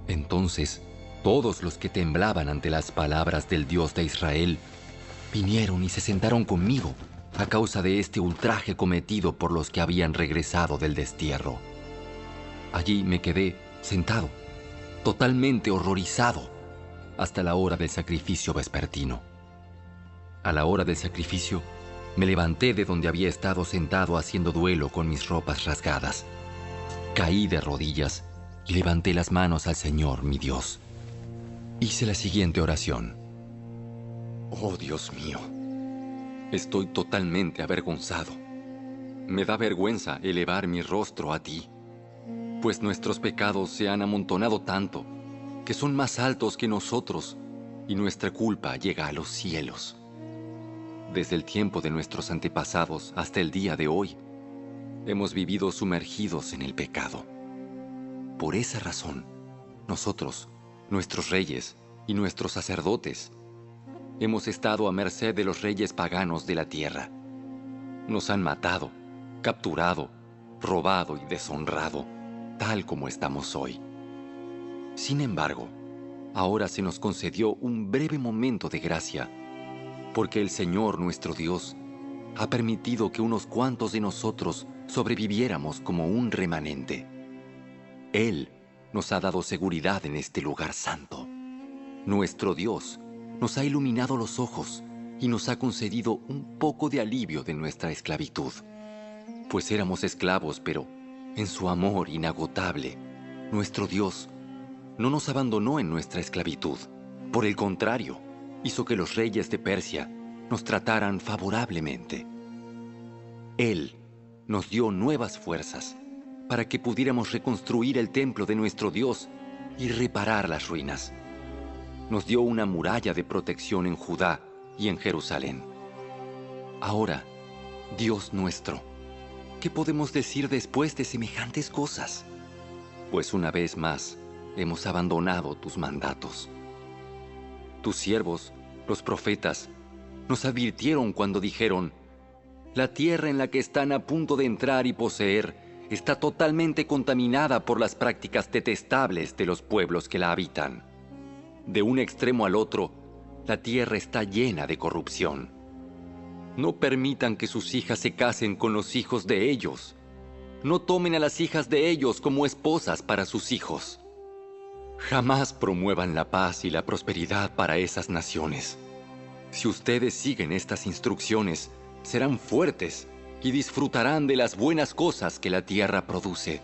Entonces, todos los que temblaban ante las palabras del Dios de Israel vinieron y se sentaron conmigo a causa de este ultraje cometido por los que habían regresado del destierro. Allí me quedé sentado, totalmente horrorizado, hasta la hora del sacrificio vespertino. A la hora del sacrificio, me levanté de donde había estado sentado haciendo duelo con mis ropas rasgadas. Caí de rodillas y levanté las manos al Señor, mi Dios. Hice la siguiente oración: Oh Dios mío, estoy totalmente avergonzado. Me da vergüenza elevar mi rostro a ti, pues nuestros pecados se han amontonado tanto que son más altos que nosotros y nuestra culpa llega a los cielos. Desde el tiempo de nuestros antepasados hasta el día de hoy, hemos vivido sumergidos en el pecado. Por esa razón, nosotros, nuestros reyes y nuestros sacerdotes, hemos estado a merced de los reyes paganos de la tierra. Nos han matado, capturado, robado y deshonrado, tal como estamos hoy. Sin embargo, ahora se nos concedió un breve momento de gracia, porque el Señor nuestro Dios ha permitido que unos cuantos de nosotros sobreviviéramos como un remanente. Él nos ha dado seguridad en este lugar santo. Nuestro Dios nos ha iluminado los ojos y nos ha concedido un poco de alivio de nuestra esclavitud. Pues éramos esclavos, pero en su amor inagotable, nuestro Dios no nos abandonó en nuestra esclavitud. Por el contrario, hizo que los reyes de Persia nos trataran favorablemente. Él nos dio nuevas fuerzas para que pudiéramos reconstruir el templo de nuestro Dios y reparar las ruinas. Nos dio una muralla de protección en Judá y en Jerusalén. Ahora, Dios nuestro, ¿qué podemos decir después de semejantes cosas? Pues una vez más hemos abandonado tus mandatos. Tus siervos, los profetas, nos advirtieron cuando dijeron: la tierra en la que están a punto de entrar y poseer está totalmente contaminada por las prácticas detestables de los pueblos que la habitan. De un extremo al otro, la tierra está llena de corrupción. No permitan que sus hijas se casen con los hijos de ellos. No tomen a las hijas de ellos como esposas para sus hijos. Jamás promuevan la paz y la prosperidad para esas naciones. Si ustedes siguen estas instrucciones, serán fuertes y disfrutarán de las buenas cosas que la tierra produce,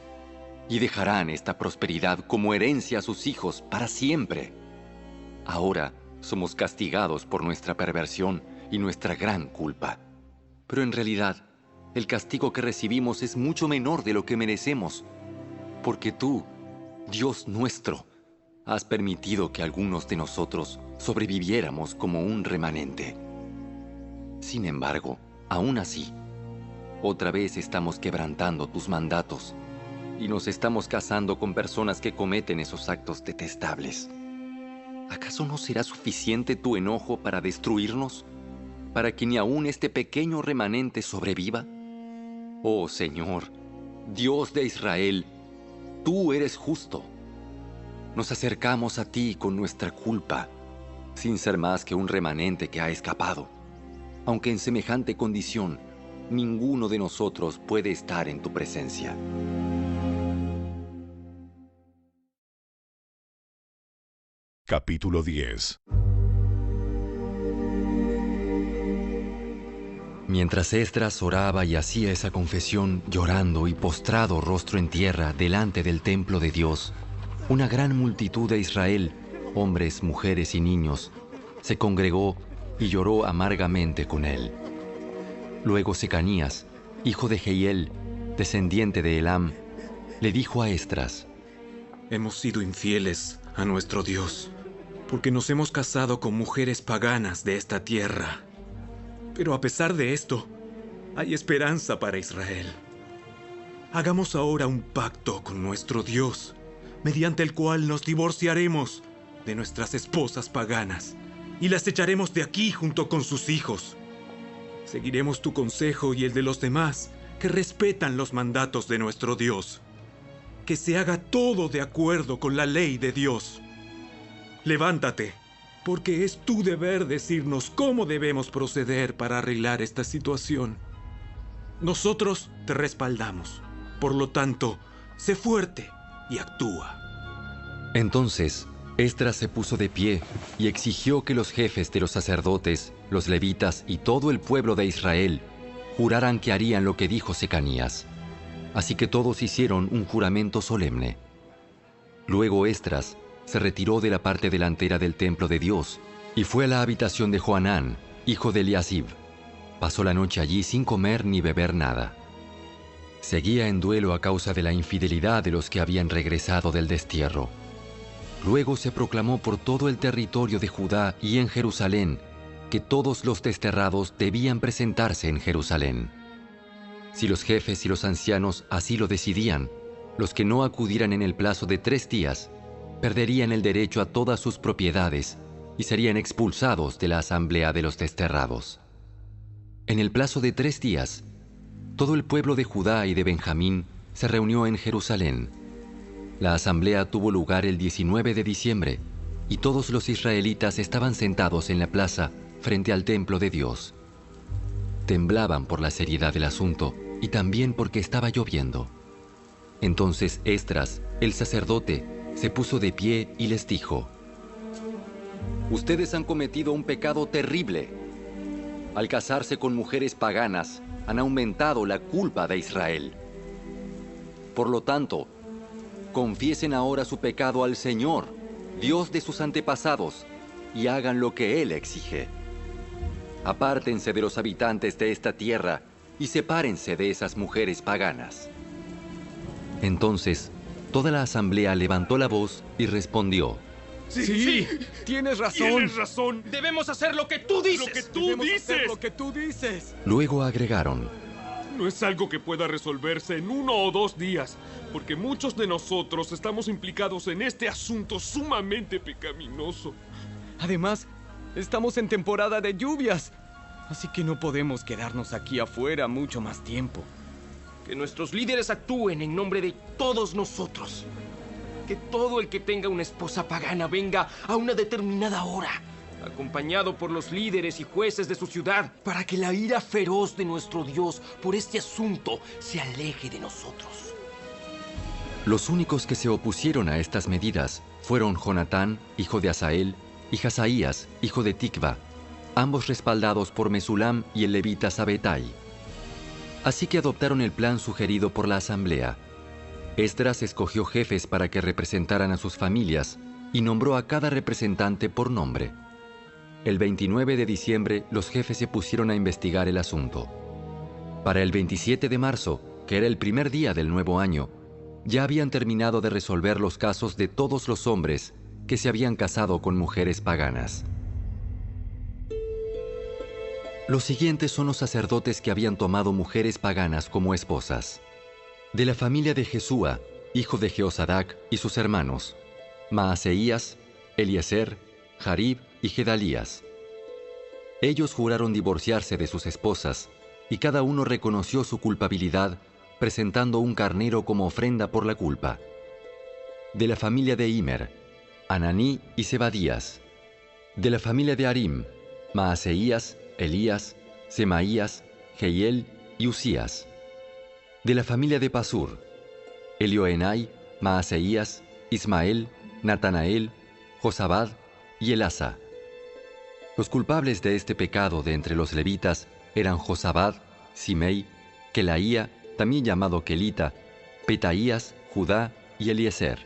y dejarán esta prosperidad como herencia a sus hijos para siempre. Ahora somos castigados por nuestra perversión y nuestra gran culpa. Pero en realidad, el castigo que recibimos es mucho menor de lo que merecemos, porque tú, Dios nuestro, has permitido que algunos de nosotros sobreviviéramos como un remanente. Sin embargo, aún así, otra vez estamos quebrantando tus mandatos y nos estamos casando con personas que cometen esos actos detestables. ¿Acaso no será suficiente tu enojo para destruirnos? ¿Para que ni aún este pequeño remanente sobreviva? Oh Señor, Dios de Israel, tú eres justo. Nos acercamos a ti con nuestra culpa, sin ser más que un remanente que ha escapado. Aunque en semejante condición, ninguno de nosotros puede estar en tu presencia. Capítulo 10. Mientras Esdras oraba y hacía esa confesión, llorando y postrado rostro en tierra delante del templo de Dios, una gran multitud de Israel, hombres, mujeres y niños, se congregó y lloró amargamente con él. Luego Secanías, hijo de Jehiel, descendiente de Elam, le dijo a Esdras: Hemos sido infieles a nuestro Dios, porque nos hemos casado con mujeres paganas de esta tierra. Pero a pesar de esto, hay esperanza para Israel. Hagamos ahora un pacto con nuestro Dios, mediante el cual nos divorciaremos de nuestras esposas paganas y las echaremos de aquí junto con sus hijos. Seguiremos tu consejo y el de los demás que respetan los mandatos de nuestro Dios. Que se haga todo de acuerdo con la ley de Dios. Levántate, porque es tu deber decirnos cómo debemos proceder para arreglar esta situación. Nosotros te respaldamos. Por lo tanto, sé fuerte y actúa. Entonces, Esdras se puso de pie y exigió que los jefes de los sacerdotes, los levitas y todo el pueblo de Israel juraran que harían lo que dijo Secanías. Así que todos hicieron un juramento solemne. Luego Esdras se retiró de la parte delantera del templo de Dios y fue a la habitación de Johanán, hijo de Eliasib. Pasó la noche allí sin comer ni beber nada. Seguía en duelo a causa de la infidelidad de los que habían regresado del destierro. Luego se proclamó por todo el territorio de Judá y en Jerusalén que todos los desterrados debían presentarse en Jerusalén. Si los jefes y los ancianos así lo decidían, los que no acudieran en el plazo de 3 días perderían el derecho a todas sus propiedades y serían expulsados de la asamblea de los desterrados. En el plazo de 3 días, todo el pueblo de Judá y de Benjamín se reunió en Jerusalén. La asamblea tuvo lugar el 19 de diciembre y todos los israelitas estaban sentados en la plaza frente al templo de Dios. Temblaban por la seriedad del asunto y también porque estaba lloviendo. Entonces Esdras, el sacerdote, se puso de pie y les dijo: Ustedes han cometido un pecado terrible. Al casarse con mujeres paganas, han aumentado la culpa de Israel. Por lo tanto, confiesen ahora su pecado al Señor, Dios de sus antepasados, y hagan lo que Él exige. Apártense de los habitantes de esta tierra y sepárense de esas mujeres paganas. Entonces, toda la asamblea levantó la voz y respondió: Sí, tienes razón. Tienes razón. Debemos hacer lo que tú dices. Lo que tú dices. Luego agregaron: No es algo que pueda resolverse en 1 o 2 días, porque muchos de nosotros estamos implicados en este asunto sumamente pecaminoso. Además, estamos en temporada de lluvias, así que no podemos quedarnos aquí afuera mucho más tiempo. Que nuestros líderes actúen en nombre de todos nosotros. Que todo el que tenga una esposa pagana venga a una determinada hora, acompañado por los líderes y jueces de su ciudad, para que la ira feroz de nuestro Dios por este asunto se aleje de nosotros. Los únicos que se opusieron a estas medidas fueron Jonatán, hijo de Asael, y Hazaías, hijo de Tikva, ambos respaldados por Mesulam y el levita Sabetai. Así que adoptaron el plan sugerido por la asamblea. Esdras escogió jefes para que representaran a sus familias y nombró a cada representante por nombre. El 29 de diciembre los jefes se pusieron a investigar el asunto. Para el 27 de marzo, que era el primer día del nuevo año, ya habían terminado de resolver los casos de todos los hombres que se habían casado con mujeres paganas. Los siguientes son los sacerdotes que habían tomado mujeres paganas como esposas. De la familia de Jesúa, hijo de Jehosadac, y sus hermanos, Maaseías, Eliezer, Jarib y Gedalías. Ellos juraron divorciarse de sus esposas, y cada uno reconoció su culpabilidad presentando un carnero como ofrenda por la culpa. De la familia de Imer, Ananí y Zebadías. De la familia de Arim, Maaseías, Elías, Semaías, Jehiel y Usías. De la familia de Pasur, Elioenai, Maaseías, Ismael, Natanael, Josabad y Elasa. Los culpables de este pecado de entre los levitas eran Josabad, Simei, Kelaía, también llamado Kelita, Petaías, Judá y Eliezer.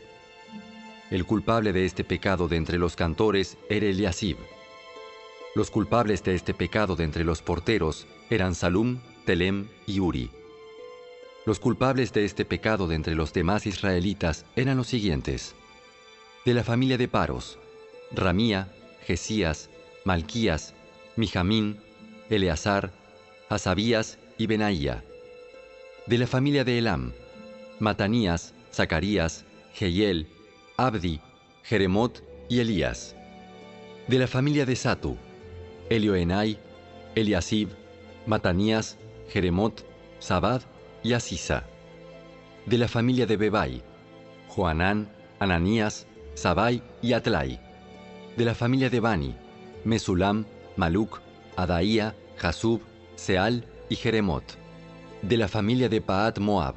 El culpable de este pecado de entre los cantores era Eliasib. Los culpables de este pecado de entre los porteros eran Salum, Telem y Uri. Los culpables de este pecado de entre los demás israelitas eran los siguientes. De la familia de Paros, Ramía, Jesías, Malquías, Mijamín, Eleazar, Hasabías y Benaía. De la familia de Elam, Matanías, Zacarías, Jehiel, Abdi, Jeremot y Elías. De la familia de Satu, Elioenai, Eliasib, Matanías, Jeremot, Sabad y Asisa. De la familia de Bebai, Joanán, Ananías, Sabai y Atlai. De la familia de Bani, Mesulam, Maluc, Adaía, Jasub, Seal y Jeremot. De la familia de Paat Moab,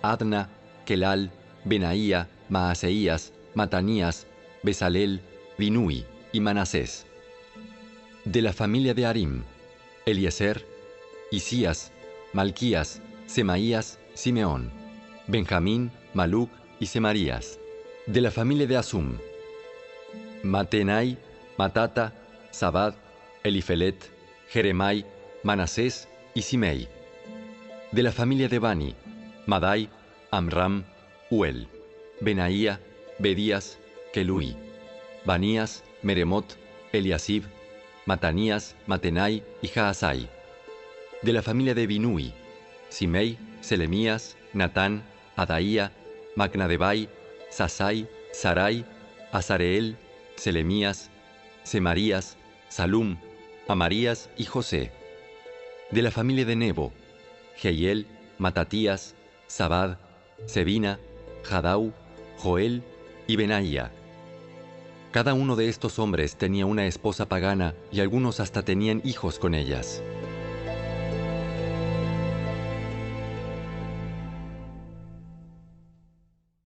Adna, Kelal, Benaía, Maaseías, Matanías, Besalel, Binui y Manasés. De la familia de Arim, Eliezer, Isías, Malquías, Semaías, Simeón, Benjamín, Maluc y Semarías. De la familia de Asum, Matenai, Matata, Sabad, Elifelet, Jeremai, Manasés y Simei. De la familia de Bani, Madai, Amram, Uel, Benaía, Bedías, Kelui, Banías, Meremot, Eliasib, Matanías, Matenai y Jaasai. De la familia de Binui, Simei, Selemías, Natán, Adaía, Macnadebai, Sasai, Sarai, Azareel, Selemías, Semarías, Salum, Amarías y José. De la familia de Nebo, Jehiel, Matatías, Sabad, Sebina, Jadau, Joel y Benaía. Cada uno de estos hombres tenía una esposa pagana y algunos hasta tenían hijos con ellas.